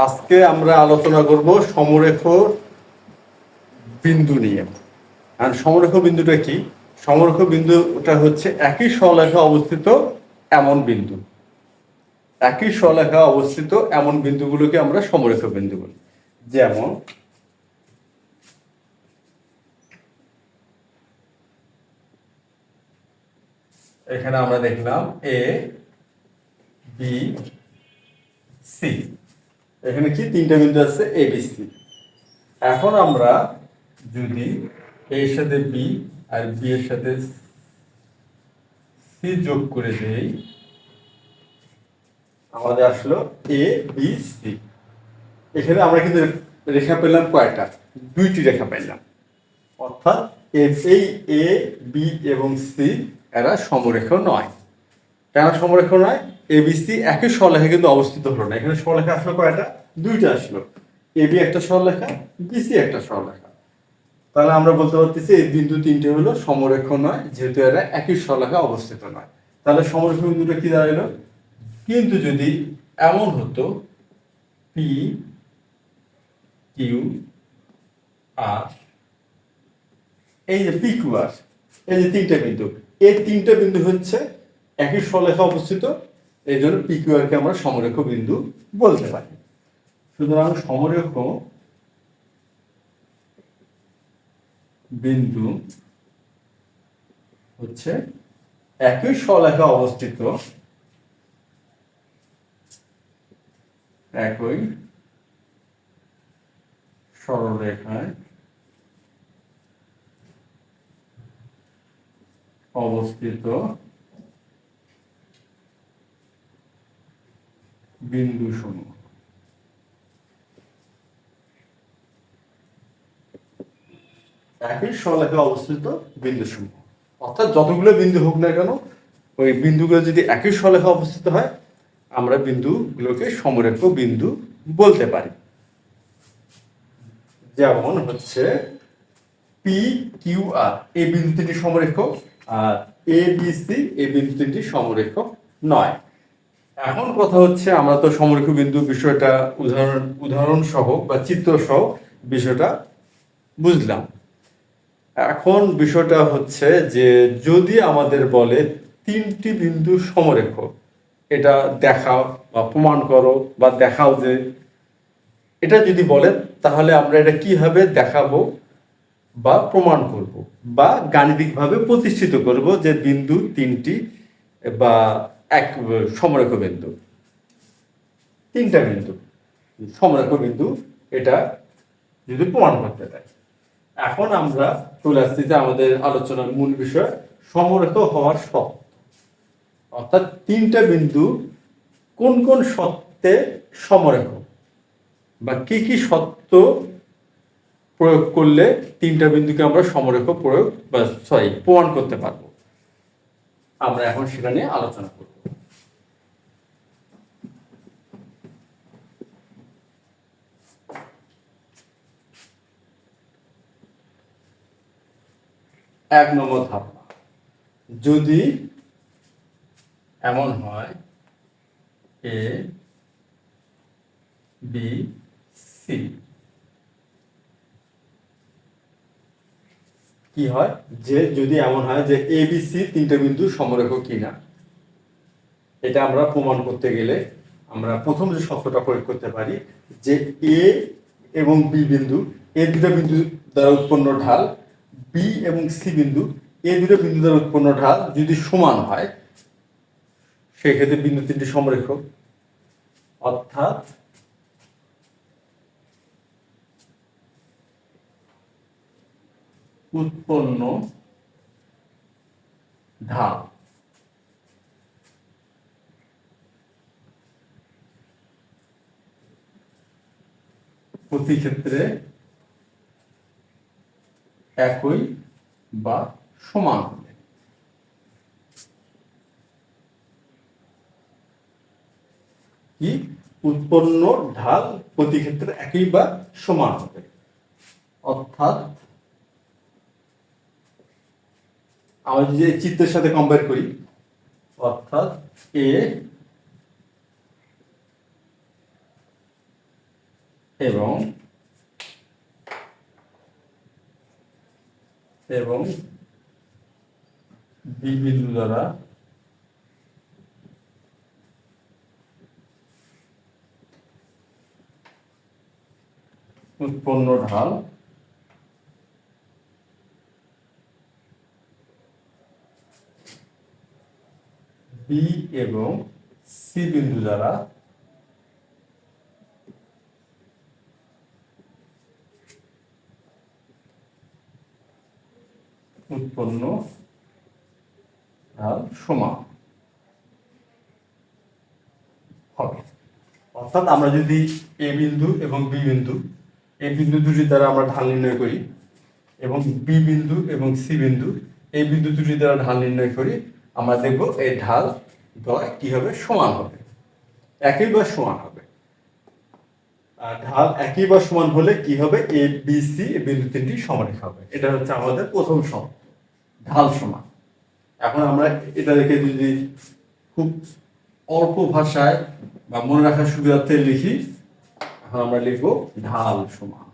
আজকে আমরা আলোচনা করব সমরেখ বিন্দু নিয়ে। আর সমরেখ বিন্দুটা কি? সমরেখ বিন্দুটা হচ্ছে একই সরলরেখা অবস্থিত এমন বিন্দু। একই সরলরেখা অবস্থিত এমন বিন্দুগুলোকে আমরা সমরেখ বিন্দু বলি। যেমন এখানে আমরা দেখলাম এ বি সি, এখানে কি তিনটা বিন্দু আছে এ বি সি। এখন আমরা যদি এর সাথে বি আর বি এর সাথে সি যোগ করে দেই, আমাদের আসলো এ বি সি। এখানে আমরা কিন্তু রেখা পেলাম কয়টা? দুইটি রেখা পেলাম। অর্থাৎ এই এ বি এবং সি এরা সমরেখ নয়। কেন সমরেখ নয়? এ বি সি একই সরলরেখা কিন্তু অবস্থিত হলো না। এখানে সরলরেখা আসলো কয়টা? দুইটা আসলো। এ বি একটা সরলরেখা, বি সি একটা সরলরেখা। তাহলে আমরা বলতে পারতেছি এই বিন্দু তিনটে হলো সমরেখ নয়, যেহেতু এরা একই সরলরেখা অবস্থিত নয়। তাহলে সমরেখ বিন্দুটা কি দাঁড়ালো? কিন্তু যদি এমন হতো পি কিউ আর, এই যে পি কিউ আর, এই যে তিনটা বিন্দু, এই তিনটা বিন্দু হচ্ছে একই সরলরেখা অবস্থিত, এই জন্য পি কিউ আর কে আমরা সমরেখ বিন্দু বলতে পারি। সুতরাং সমরেখ বিন্দু হচ্ছে একই সরলরেখা অবস্থিত, একই সরলরেখায় অবস্থিত বিন্দুসমূহ। একই সরলরেখায় অবস্থিত বিন্দুসমূহ, অর্থাৎ যতগুলো বিন্দু হোক না কেন, ওই বিন্দুগুলো যদি একই সরলরেখায় অবস্থিত হয়, আমরা বিন্দুগুলোকে সমরেখ বিন্দু বলতে পারি। যেমন হচ্ছে পি কিউ আর, এই বিন্দু তিনটি সমরেখ, আর এ বি সি এই বিন্দু তিনটি সমরেখ নয়। এখন কথা হচ্ছে, আমরা তো সমরেখ বিন্দু বিষয়টা উদাহরণ সহ বা চিত্র সহ বিষয়টা বুঝলাম। এখন বিষয়টা হচ্ছে যে যদি আমাদের বলে তিনটি বিন্দু সমরেখ, এটা দেখাও বা প্রমাণ করো বা দেখাও যে, এটা যদি বলেন তাহলে আমরা এটা কিভাবে দেখাবো বা প্রমাণ করব বা গাণিতিকভাবে প্রতিষ্ঠিত করব যে বিন্দু তিনটি বা এক সমরেখ বিন্দু, তিনটা বিন্দু সমরেখ বিন্দু, এটা যদি প্রমাণ করতে দেয়। এখন আমরা চলে আসছি যে আমাদের আলোচনার মূল বিষয়, সমরেখ হওয়ার শর্ত। অর্থাৎ তিনটা বিন্দু কোন কোন শর্তে সমরেখ, বা কি কি শর্ত প্রয়োগ করলে তিনটা বিন্দুকে আমরা সমরেখ প্রয়োগ বা প্রমাণ করতে পারবো, আমরা এখন সেটা নিয়ে আলোচনা করব। এক নম্বর ধারণা, যদি এমন হয় এ বি সি, কি হয় যে যদি এমন হয় যে এ বি সি তিনটা বিন্দু সমরেখ কিনা, এটা আমরা প্রমাণ করতে গেলে আমরা প্রথম যে শর্তটা প্রয়োগ করতে পারি যে এ এবং বি বিন্দু, এ দুটো বিন্দু দ্বারা উৎপন্ন ঢাল, বি এবং সি বিন্দু, এ দুটো বিন্দু দ্বারা উৎপন্ন ঢাল যদি সমান হয়, সেক্ষেত্রে বিন্দু তিনটি সমরেখ। অর্থাৎ উৎপন্ন ঢাল প্রতি ক্ষেত্রে একই বা সমান হবে। কি? উৎপন্ন ঢাল প্রতি ক্ষেত্রে একই বা সমান হবে। অর্থাৎ আমরা যদি চিত্রের সাথে কম্পেয়ার করি, অর্থাৎ এ এবং এবং বি বিন্দু দ্বারা উৎপন্ন ঢাল বি এবং সি বিন্দু দ্বারা উৎপন্ন ঢাল সমান হবে। অর্থাৎ আমরা যদি এ বিন্দু এবং বি বিন্দু, এই বিন্দু দুটি দ্বারা আমরা ঢাল নির্ণয় করি এবং বি বিন্দু এবং সি বিন্দু এই বিন্দু দুটি দ্বারা ঢাল নির্ণয় করি, আমরা দেখব এই ঢাল দ্বয় কি হবে, সমান হবে, একই বা সমান হবে। আর ঢাল একই বা সমান হলে কি হবে, এ বি সি বিন্দু তিনটি সমারেখা হবে। এটা হচ্ছে আমাদের প্রথম শর্ত, ঢাল সমান। এখন আমরা এটা দেখে যদি খুব অল্প ভাষায় বা মনে রাখার সুবিধার্থে লিখি, এখন আমরা লিখব ঢাল সমান,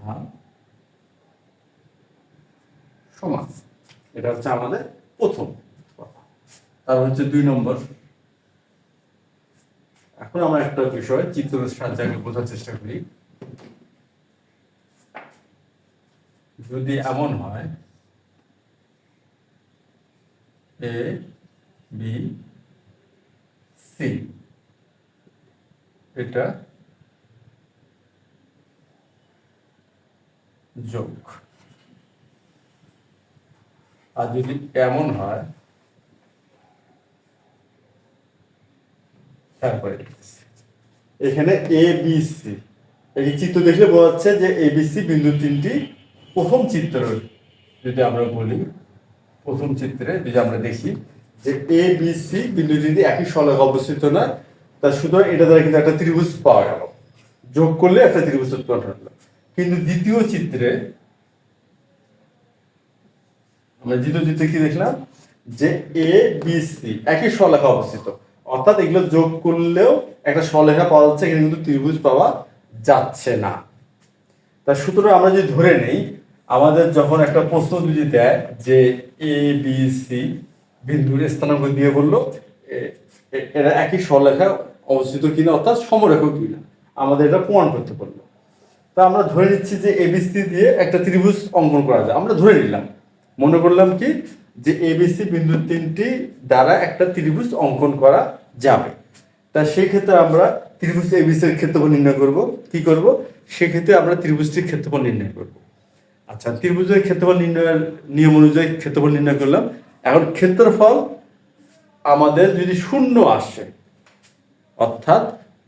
ঢাল সমান। এটা হচ্ছে আমাদের প্রথম কথা। তারপর হচ্ছে 2 নম্বর। এখন আমরা একটা বিষয় চিত্রের সাহায্যে আগে বোঝার চেষ্টা করি। যদি এমন হয় এ বি সি, এটা যোগ, আর যদি এমন হয়, তারপরে এখানে এ বি সি, এই চিত্র দেখলে বোঝা যাচ্ছে যে এ বি সি বিন্দু তিনটি প্রথম চিত্র, যদি আমরা বলি প্রথম চিত্রে যদি আমরা দেখি যে এ বি সি বিন্দু তিনটি একই সলকে অবস্থিত না, তা সুতরাং এটা দ্বারা কিন্তু একটা ত্রিভুজ পাওয়া গেল, যোগ করলে একটা ত্রিভুজ উৎপন্ন হলো। কিন্তু দ্বিতীয় চিত্রে আমরা দ্বিতীয় চিত্রে কি দেখলাম, যে এ বি সি একই সলেখা অবস্থিত, অর্থাৎ এগুলো যোগ করলেও একটা সলেখা পাওয়া যাচ্ছে, এখানে কিন্তু ত্রিভুজ পাওয়া যাচ্ছে না। তা সুতরাং আমরা যদি ধরে নেই, আমাদের যখন একটা প্রশ্ন যদি দেয় যে এ বি সি বিন্দুর স্থানাঙ্ক দিয়ে বললো এরা একই সলেখা অবস্থিত কিনা, অর্থাৎ সমরেখা কিনা, আমাদের এটা প্রমাণ করতে পারলো। তা আমরা ধরে নিচ্ছি যে এবিসি দিয়ে একটা ত্রিভুজ অঙ্কন করা যায়। আমরা ধরে নিলাম, মনে করলাম কি যে এবিসি বিন্দু তিনটি দ্বারা একটা ত্রিভুজ অঙ্কন করা যাবে। তা সেক্ষেত্রে আমরা ত্রিভুজ এবিসির ক্ষেত্রফল নির্ণয় করব। কি করব, সেক্ষেত্রে আমরা ত্রিভুজটির ক্ষেত্রফল নির্ণয় করব। আচ্ছা, ত্রিভুজের ক্ষেত্রফল নির্ণয়ের নিয়ম অনুযায়ী ক্ষেত্রফল নির্ণয় করলাম। এখন ক্ষেত্রফল আমাদের যদি শূন্য আসে, অর্থাৎ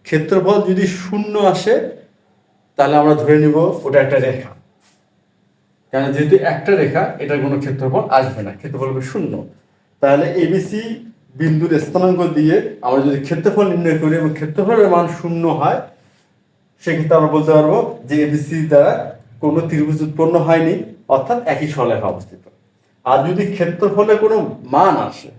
ক্ষেত্রফল যদি শূন্য আসে, তাহলে আমরা ধরে নিব ওটা একটা রেখা। কেন, যেহেতু একটা রেখা, এটার কোনো ক্ষেত্রফল আসবে না, ক্ষেত্রফল হবে শূন্য। তাহলে এবিসি বিন্দুর স্থানাঙ্ক দিয়ে আমরা যদি ক্ষেত্রফল নির্ণয় করি এবং ক্ষেত্রফলের মান শূন্য হয়, সেক্ষেত্রে আমরা বলতে পারবো যে এবিসি দ্বারা কোনো ত্রিভুজ উৎপন্ন হয়নি, অর্থাৎ একই সলেখা অবস্থিত। আর যদি ক্ষেত্রফলে কোনো মান আসে,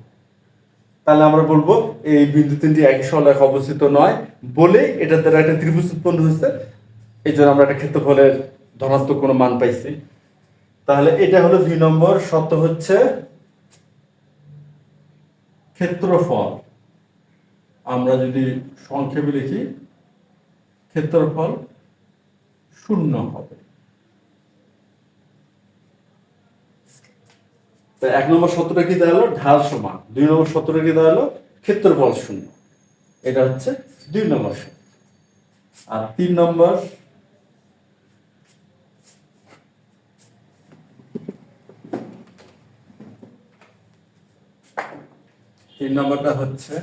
তাহলে আমরা বলবো এই বিন্দু তিনটি একই সলেখা অবস্থিত নয়, বলে এটার দ্বারা একটা ত্রিভুজ উৎপন্ন হয়েছে, এই জন্য আমরা একটা ক্ষেত্রফলের ধনাত্মক কোনো মান পাইছি। তাহলে এটা হলো 2 নম্বর শর্ত, হচ্ছে ক্ষেত্রফল আমরা যদি সংক্ষেপে লিখি, ক্ষেত্রফল শূন্য হবে। 1 নম্বর সূত্রটা কি দাঁড়ালো, ঢাল সমান। 2 নম্বর সূত্রটা কি দাঁড়ালো, ক্ষেত্রফল শূন্য। এটা হচ্ছে 2 নম্বর সূত্র। আর 3 নম্বর, তিন নম্বরটা হচ্ছে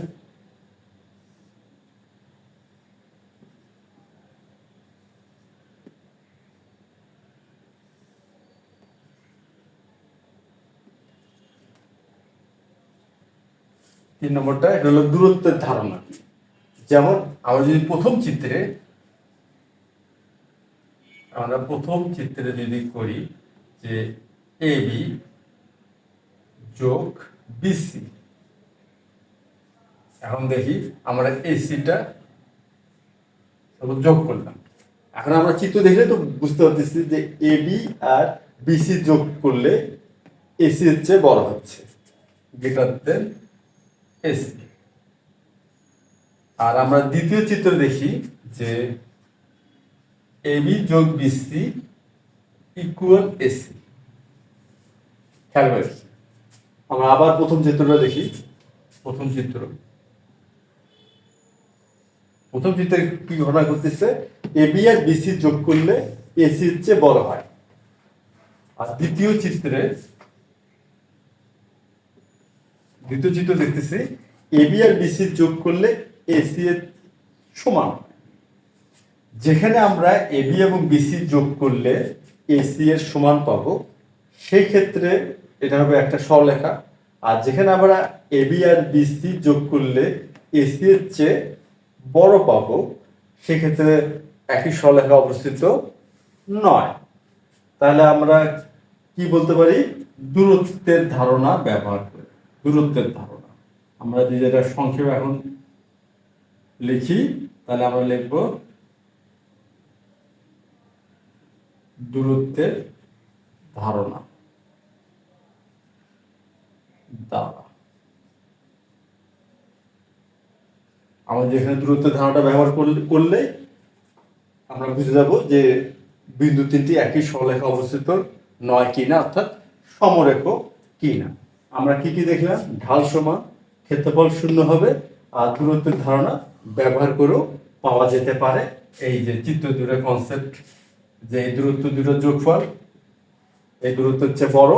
এটা হলো দূরত্বের ধারণা। যেমন আমরা যদি প্রথম চিত্রে যদি করি যে এ বি যোগ বিসি, এখন দেখি আমরা এসিটা তারপর যোগ করলাম। এখন আমরা চিত্র দেখলে তো বুঝতে পারতেছি যে এবি আর বিসি যোগ করলে এসি এর চেয়ে বড় হচ্ছে, গ্রেটার দেন এসি। আর আমরা দ্বিতীয় চিত্র দেখি যে এবি যোগ বিসি ইকুয়াল এসি। খেয়াল করে আমরা আবার প্রথম চিত্রটা দেখি। প্রথম চিত্রে কি ঘটনা ঘটতেছে, এবি আর বিসি যোগ করলে এসি এর চেয়ে বড় হয়। আর দ্বিতীয় চিত্র দেখতেছি এবি আর বিসি যোগ করলে এসি এর সমান। যেখানে আমরা এবি এবং বিসি যোগ করলে এসি এর সমান পাবো, সেই ক্ষেত্রে এটা হবে একটা সরলরেখা। আর যেখানে আমরা এবি আর বিসি যোগ করলে এসি এর চেয়ে বড় পাবো, সেক্ষেত্রে একই সরলরেখা অবস্থিত নয়। তাহলে আমরা কি বলতে পারি, দূরত্বের ধারণা ব্যবহার করি। দূরত্বের ধারণা আমরা যদি এটা সংক্ষেপে এখন লিখি, তাহলে আমরা লিখব দূরত্বের ধারণা দ্বারা। আমাদের এখানে দূরত্বের ধারণাটা ব্যবহার করলে আমরা বুঝে যাব যে বিন্দু তিনটি একই সরলরেখা অবস্থিত নয় কিনা, অর্থাৎ সমরেখ কিনা। আমরা কি কি দেখলাম, ঢাল সমান, ক্ষেত্রফল শূন্য হবে, আর দূরত্বের ধারণা ব্যবহার করেও পাওয়া যেতে পারে। এই যে চিত্র দুটো কনসেপ্ট, যে এই দূরত্ব দুটোর যোগফল এই দূরত্বের চেয়ে বড়,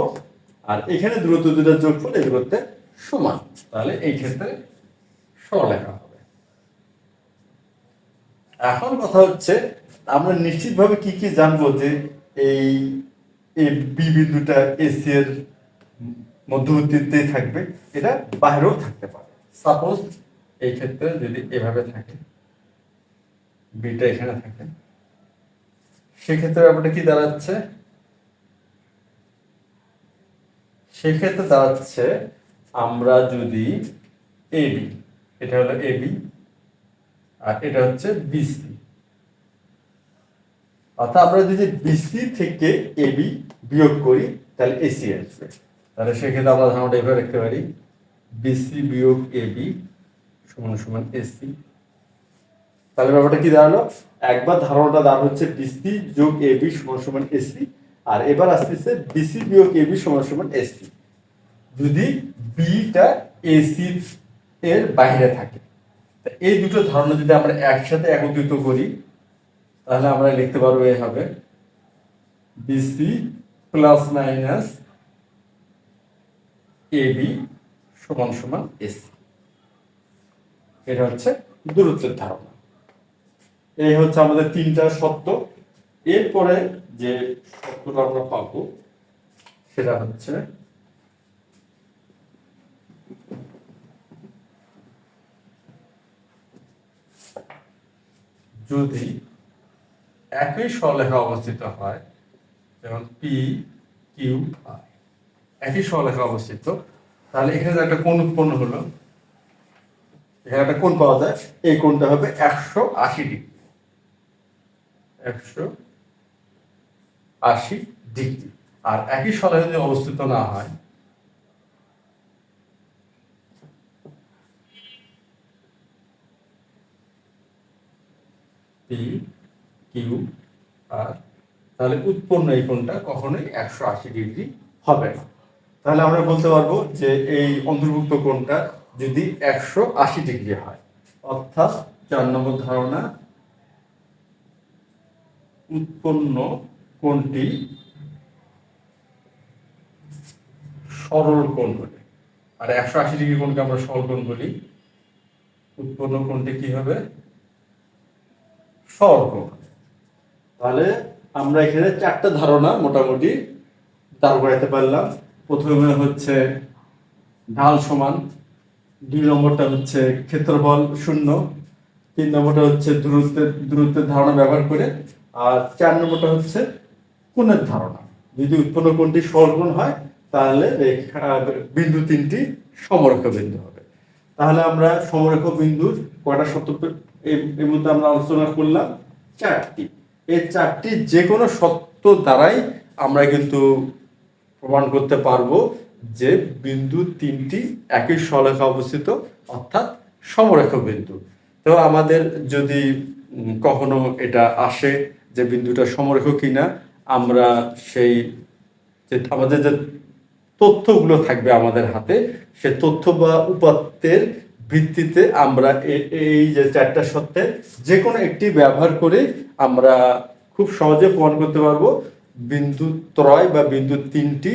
আর এখানে দূরত্ব দুটোর যোগফল এই দূরত্বের সমান, তাহলে এই ক্ষেত্রে সরলরেখা হবে। এখন কথা হচ্ছে, আমরা নিশ্চিতভাবে কি কি জানবো যে এই বি বিন্দুটা এসি এর মধ্যবর্তীতেই থাকবে, এটা বাইরেও থাকতে পারে। সাপোজ এই ক্ষেত্রে যদি এভাবে থাকে, বিটা এখানে থাকে, সেক্ষেত্রে ব্যাপারটা কি দাঁড়াচ্ছে, সেক্ষেত্রে দাঁড়াচ্ছে আমরা যদি এবি, এটা হলো এবি আর এটা হচ্ছে বিসি, অর্থাৎ আমরা যদি বিসি থেকে এবি বিয়োগ করি তাহলে এসি আসবে। তাহলে সেক্ষেত্রে আমরা ধারণাটা এভাবে রাখতে পারি, বিসি বিয়োগ এবি সমান সমান এসি। তাহলে ব্যাপারটা কি দাঁড়ালো, একবার ধারণাটা দাঁড় হচ্ছে বিসি যোগ এবি সমান সমান এসি, আর এবার আসতেছে বিসি বিয়োগ এবি সমান সমান এসি যদি বিটা এসি এর বাইরে থাকে। এই দুটো ধারণা যদি আমরা একসাথে একত্রিত করি, তাহলে আমরা লিখতে পারবো এই হবে বিসি প্লাস মাইনাস এবি সমান সমান এসি। এটা হচ্ছে দূরত্বের ধারণা। এই হচ্ছে আমাদের তিনটা সত্য। এরপরে যে সত্যটা আমরা পাবো সেটা হচ্ছে যদি একই সরলরেখা অবস্থিত হয়, যেমন পি কিউ আর একই সরলরেখা অবস্থিত, তাহলে এখানে একটা কোণ উৎপন্ন হলো, এখানে একটা কোণ পাওয়া যায়, এই কোণটা হবে 180 ডিগ্রি। 180 ডিগ্রি। আর একই সরলরেখা যদি অবস্থিত না হয়, পি কিউ আর, তাহলে উৎপন্ন এই কোণটা কখনোই 180 ডিগ্রি হবে না। তাহলে আমরা বলতে পারবো যে এই অন্তর্ভুক্ত কোণটা যদি 180 ডিগ্রি হয়, অর্থাৎ 4 নম্বর ধারণা, উৎপন্ন কোণটি সরল কোণ বলি। আর 180 ডিগ্রি কোণকে আমরা সরল কোণ বলি। উৎপন্ন কোণটি কি হবে, সরল কোণ। তাহলে আমরা এখানে 4টা ধারণা মোটামুটি দাঁড় করাতে পারলাম। প্রথমে হচ্ছে ঢাল সমান, 2 নম্বরটা হচ্ছে ক্ষেত্রফল শূন্য, 3 নম্বরটা হচ্ছে দূরত্বের ধারণা ব্যবহার করে, আর 4 নম্বরটা হচ্ছে কোণের ধারণা। যদি উৎপন্ন কোণটি সরল কোণ হয়, তাহলে বিন্দু তিনটি সমরেখা বিন্দু হবে। তাহলে আমরা সমরেখ বিন্দুর কয়টা সত্য এর মধ্যে আমরা আলোচনা করলাম? 4টি। এই 4টি যে কোনো সত্য দ্বারাই আমরা কিন্তু প্রমাণ করতে পারবো যে বিন্দু 3টি একই সলেখে অবস্থিত, অর্থাৎ সমরেখ বিন্দু। তো আমাদের যদি কখনো এটা আসে যে বিন্দুটা সমরেখ কিনা, আমরা সেই যে আমাদের যে তথ্যগুলো থাকবে আমাদের হাতে, সে তথ্য বা উপাত্তের ভিত্তিতে আমরা এই যে 4টা সত্যের যে কোনো একটি ব্যবহার করে আমরা খুব সহজে প্রমাণ করতে পারবো বিন্দু ত্রয় বা বিন্দু 3টি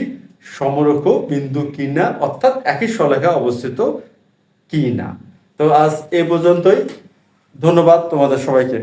সমরেখ বিন্দু কিনা, অর্থাৎ একই সলেখে অবস্থিত কিনা। তো আজ এ পর্যন্তই। ধন্যবাদ তোমাদের সবাইকে।